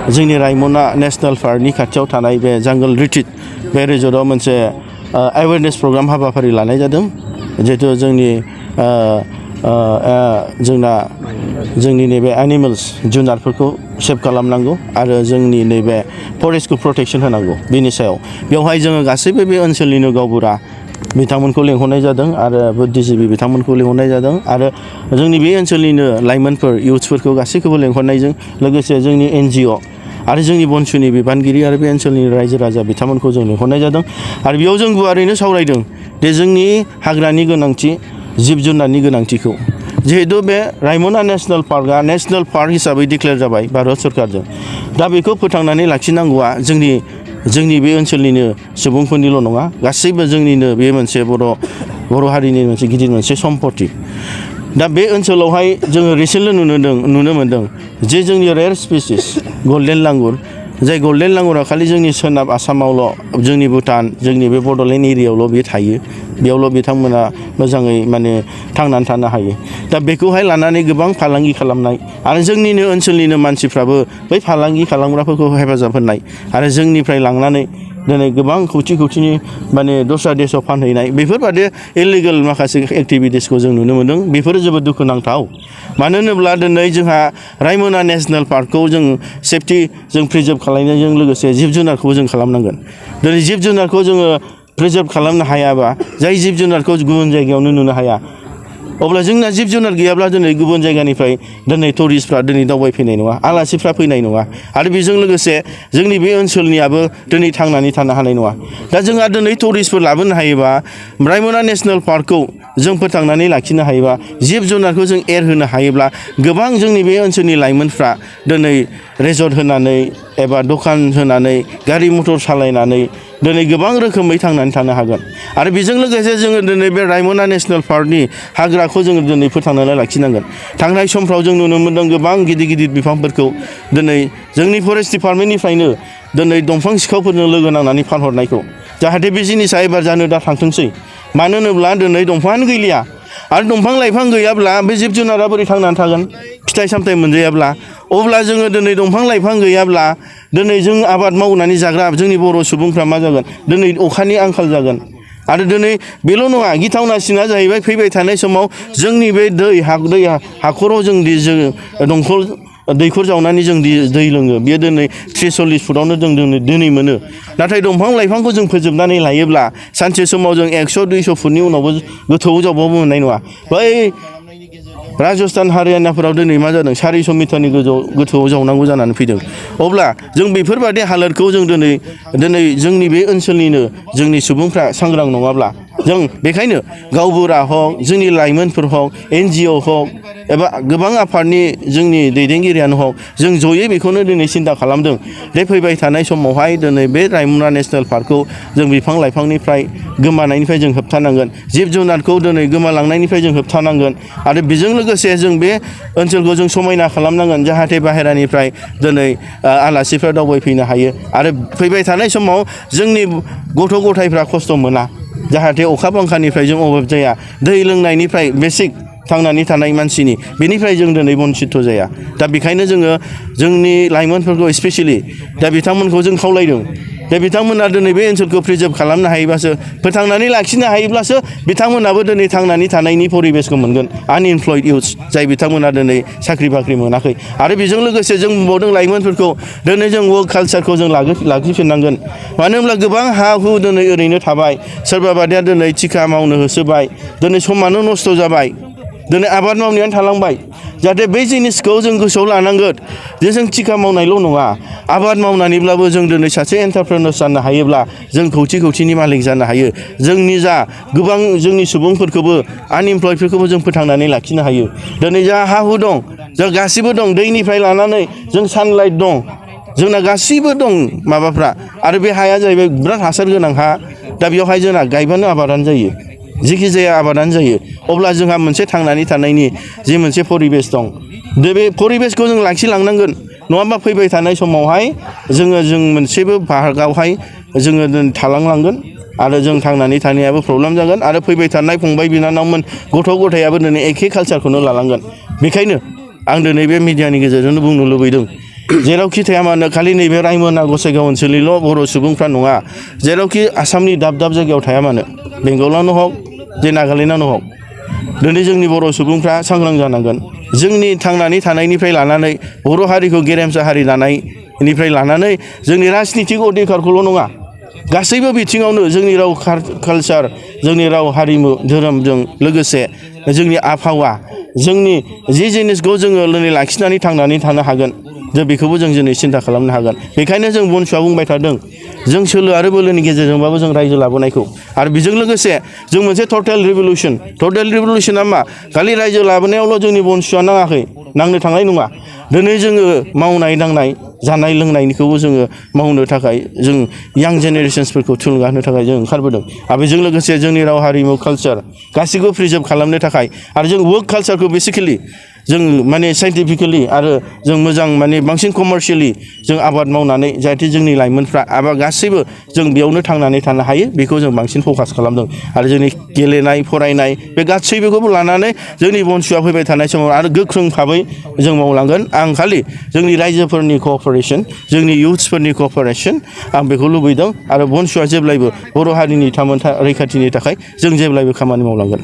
जोंनि रायमना नेशनेल पार्कनि खाथियाव थानाय बे जांगल रिट्रिट बे रिजर्टआव मोनसे एवेयारनेस प्रग्राम हाबाफारि लानाय जादों जिहेतु जोंनि नैबे एनिमेल्स जुनारफोरखौ सेभ खालामनांगौ आरो जोंनि नैबे फरेस्टखौ प्रटेक्शन होनांगौ बेनि सायाव बेवहाय जोङो गासैबो बे ओनसोलनिनो गावबुरा बिथांमोनखौ लेंहरनाय जादों आरो बुद्धिजिबि बिथांमोनखौ लेंहरनाय जादों आरो जोंनि बे ओनसोलनिनो लाइमोनफोर इउथ्सफोरखौ गासैखौबो लेंहरनायजों लोगोसे जोंनि NGO आरो जोंनि बनसुनि बिबानगिरि आरो बे ओनसोलनि रायजो राजा बिथांमोनखौ जों लेंहरनाय जादों आरो बेयाव जों गुवारैनो सावरायदों दे जोंनि हाग्रानि गोनांथि जिब जुनारनि गोनांथिखौ जिहेतु बे रायमना नेशनेल पार्कआ नेशनेल पार्क हिसाबै डिक्लेयार जाबाय भारत सरकारजों दा बेखौ फोथांनानै लाखिनांगौआ जोंनि बे ओनसोलनिनो सुबुंफोरनिल' नङा गासैबो जोंनिनो बे मोनसे बर' हारिनि मोनसे गिदिर मोनसे सम्पति दा बे ओनसोलावहाय जोङो रिसेन्टलि नुनो मोन्दों जे जोंनि रेयार स्पिसिस गल्डेन लांगुर जाय गल्डेन लांगुरा खालि जोंनि सोनाब आसामावल' जोंनि भुटान जोंनि बे बड'लेण्ड एरियायावल' बे थायो बेयावल' बिथांमोना मोजाङै माने थांनानै थानो हायो दा बेखौहाय लानानै गोबां फालांगि खालामनाय आरो जोंनिनो ओनसोलनिनो मानसिफ्राबो बै फालांगि खालामग्राफोरखौ हेफाजाब होनाय आरो जोंनिफ्राय लांनानै दिनै गोबां खौथि माने दस्रा देशाव फानहैनाय बेफोरबादि इलिगेल माखासे एक्टिभिटिसखौ जों नुनो मोन्दों बेफोरो जोबोद दुखुनांथाव मानो होनोब्ला दिनै जोंहा रायमना नेशनेल पार्कखौ जों सेफटि जों प्रिजार्भ खालामनायजों लोगोसे जिब जुनारखौबो जों खालामनांगोन दिनै जिब जुनारखौ जोङो प्रिजार्भ खालामनो हायाबा जाय जिब जुनारखौ गुबुन जायगायावनो नुनो हाया अब्ला जोंना जिब जुनार गैयाब्ला दिनै गुबुन जायगानिफ्राय दिनै टुरिस्टफ्रा दिनै दावबायफैनाय नङा आलासिफ्रा फैनाय नङा आरो बेजों लोगोसे जोंनि बे ओनसोलनियाबो दिनै थांनानै थानो हानाय नङा दा जोंहा दिनै टुरिस्टफोर लाबोनो हायोबा रायमना नेशनेल पार्कखौ जों फोथांनानै लाखिनो हायोबा जिब जुनारखौ जों एरहोनो हायोब्ला गोबां जोंनि बे ओनसोलनि लाइमोनफ्रा दिनै रेजर्ट होनानै एबा दखान होनानै गारि मटर सालायनानै दिनै गोबां रोखोमै थांनानै थानो हागोन आरो बेजों लोगोसे जोङो दिनै बे रायमना नेशनेल पार्कनि हाग्राखौ जोङो दिनै फोथांनानै लाखिनांगोन थांनाय समफ्राव जों नुनो मोन्दों गोबां गिदिर बिफांफोरखौ दिनै जोंनि फरेस्ट डिपार्टमेन्टनिफ्रायनो दिनै दंफां सिखावफोरजों लोगो नांनानै फानहरनायखौ जाहाथे बे जिनिसा एबार जानो दा थांथोंसै मानो होनोब्ला दिनै दंफाङानो गैलिया आरो दंफां लाइफां गैयाब्ला बे जिब जुनारा बोरै थांनानै थागोन फिथाइ सामथाइ मोनजायाब्ला अब्ला जोङो दिनै दंफां लाइफां गैयाब्ला दिनै जों आबाद मावनानै जाग्रा जोंनि बर' सुबुंफ्रा मा जागोन दिनै अखानि आंखाल जागोन आरो दिनै बेल' नङा गिथावनासिना जाहैबाय फैबाय थानाय समाव जोंनि बे हाखराव जों दंखल दैखर जावनानै जों दै लोङो बेयो दिनै 30-40 फुटावनो जों दिनै मोनो नाथाय दंफां लाइफांखौ जों फोजोबनानै लायोब्ला सानसे समाव जों 100-200 फुटनि उनावबो गोथौआव जावबाबो मोननाय नङा बै राजस्थान हारियानाफोराव दिनै मा जादों 400 मिटारनि गोथौआव जावनांगौ जानानै फैदों अब्ला जों बेफोरबादि हालोदखौ जों दिनै जोंनि बे ओनसोलनिनो जोंनि सुबुंफ्रा सांग्रां नङाब्ला जों बेखायनो गावबुरा हक जोंनि लाइमोनफोर हक NGO हक एबा गोबां आफादनि जोंनि दैदेनगिरियानो हक जों जयै बेखौनो दिनै सिन्था खालामदों बे फैबाय थानाय समावहाय दिनै बे रायमना नेशनेल पार्कखौ जों बिफां लाइफांनिफ्राय गोमानायनिफ्राय जों होबथानांगोन जिब जुनारखौ दिनै गोमालांनायनिफ्राय जों होबथानांगोन आरो बेजों लोगोसे जों बे ओनसोलखौ जों समायना खालामनांगोन जाहाथे बाहेरानिफ्राय दिनै आलासिफ्रा दावबायफैनो हायो आरो फैबाय थानाय समाव जोंनि गथ' गथायफ्रा खस्थ' मोना जाहाथे अखा बांखानिफ्राय जों अभाब जाया दै लोंनायनिफ्राय बेसिक थांनानै थानाय मानसिनि बेनिफ्राय जों दिनै बन्सित जाया दा बेखायनो जोङो जोंनि लाइमोनफोरखौ स्पेसियेलि दा बिथांमोनखौ जों खावलायदों दा बिथांमोना दिनै बे ओनसोलखौ प्रिजार्भ खालामनो हायोबासो फोथांनानै लाखिनो हायोब्लासो बिथांमोनाबो दिनै थांनानै थानायनि परिबेसखौ मोनगोन आनइमप्लयड इउथ्स जाय बिथांमोना दिनै साख्रि बाख्रि मोनाखै आरो बेजों लोगोसे जों बुंबावदों लाइमोनफोरखौ दिनै जों वर्क कालसारखौ जों लाखिफिननांगोन मानो होनब्ला गोबां हा हु दिनै ओरैनो थाबाय सोरबा बादिया दिनै थिखा मावनो होसोबाय दिनै समानो नस्थ' जाबाय दिनै आबाद मावनायानो थालांबाय जाहाथे बै जिनिसखौ जों गोसोआव लानांगोन जे जों थिखा मावनायल' नङा आबाद मावनानैब्लाबो जों दिनै सासे एन्टारप्रेनर जानो हायोब्ला जों खौथिनि मालिक जानो हायो जोंनि जा गोबां जोंनि सुबुंफोरखौबो आनइमप्लयडफोरखौबो जों फोथांनानै लाखिनो हायो दिनै जा हा हु दं जों गासिबो दं दैनिफ्राय लानानै जों सानलाइट दं जोंना गासिबो दं माबाफ्रा आरो बे हाया जाहैबाय बिराद हासार गोनां हा दा बेवहाय जोंना गायबानो आबादानो जायो जिखि जाया आबादानो जायो अब्ला जोंहा मोनसे थांनानै थानायनि जे मोनसे परिबेस दं बे परिबेसखौ जों लाखिलांनांगोन नङाबा फैबाय थानाय समावहाय जों मोनसेबो भागावहाय जोङो थालांनांगोन आरो जों थांनानै थानायाबो प्रब्लेम जागोन आरो फैबाय थानाय फंबाय बिनानावमोन गथ' गथायाबो दिनै एखे कालसारखौनो लालांगोन बेखायनो आं दिनै बे मिडियानि गेजेरजोंनो बुंनो लुबैदों जेरावखि थाया मानो खालि नैबे रायमना गसाइगाव ओनसोलनिल' बर' सुबुंफ्रा नङा जेरावखि आसामनि दाब दाब जायगायाव थाया मानो बेंगलावनो हक जे नागालेण्डआवनो हक दिनै जोंनि बर' सुबुंफ्रा सांग्रां जानांगोन जोंनि थांनानै थानायनिफ्राय लानानै बर' हारिखौ गेरेमसा हारि दानायनिफ्राय लानानै जोंनि राजनितिक अधिकारखौल' नङा गासैबो बिथिङावनो जोंनि राव कालचार जोंनि राव हारिमु धोरोमजों लोगोसे जोंनि आबहावा जोंनि जि जिनिसखौ जोङो लाखिनानै थांनानै थानो हागोन जों बेखौबो जों दिनै सिन्था खालामनो हागोन बेखायनो जों बनसुआ बुंबाय थादों जों सोलो आरो बोलोनि गेजेरजोंबाबो जों रायजो लाबोनायखौ आरो बेजों लोगोसे जों मोनसे टटेल रिभलिउसना मा खालि रायजो लाबोनायावल' जोंनि बनसुआ नाङाखै नांनो थांनाय नङा दिनै जोङो मावनाय दांनाय जानाय लोंनायनिखौबो जोङो मावनो थाखाय जों यां जेनेरेशन्सफोरखौ थुलुंगा होनो थाखाय जों ओंखारबोदों आरो बेजों लोगोसे जोंनि राव हारिमु कालचार गासैखौबो प्रिजार्भ खालामनो थाखाय आरो जों वर्क कालचारखौ बेसिकेलि जों माने साइन्टिफिकेलि आरो जों मोजां माने बांसिन कमार्शियेलि जों आबाद मावनानै जाहाथे जोंनि लाइमोनफ्रा आबाद गासैबो जों बेयावनो थांनानै थानो हायो बेखौ जों बांसिन फकास खालामदों आरो जोंनि गेलेनाय फरायनाय बे गासैबोखौबो लानानै जोंनि बनसुआ फैबाय थानाय समाव आरो गोख्रों भाबै जों मावलांगोन आं खालि जोंनि रायजोफोरनि कअपारेसन जोंनि इयुथ्सफोरनि कअपारेसन आं बेखौ लुबैदों आरो बनसुआ जेब्लायबो बर' हारिनि थामोनथा रैखाथिनि थाखाय जों जेब्लायबो खामानि मावलांगोन।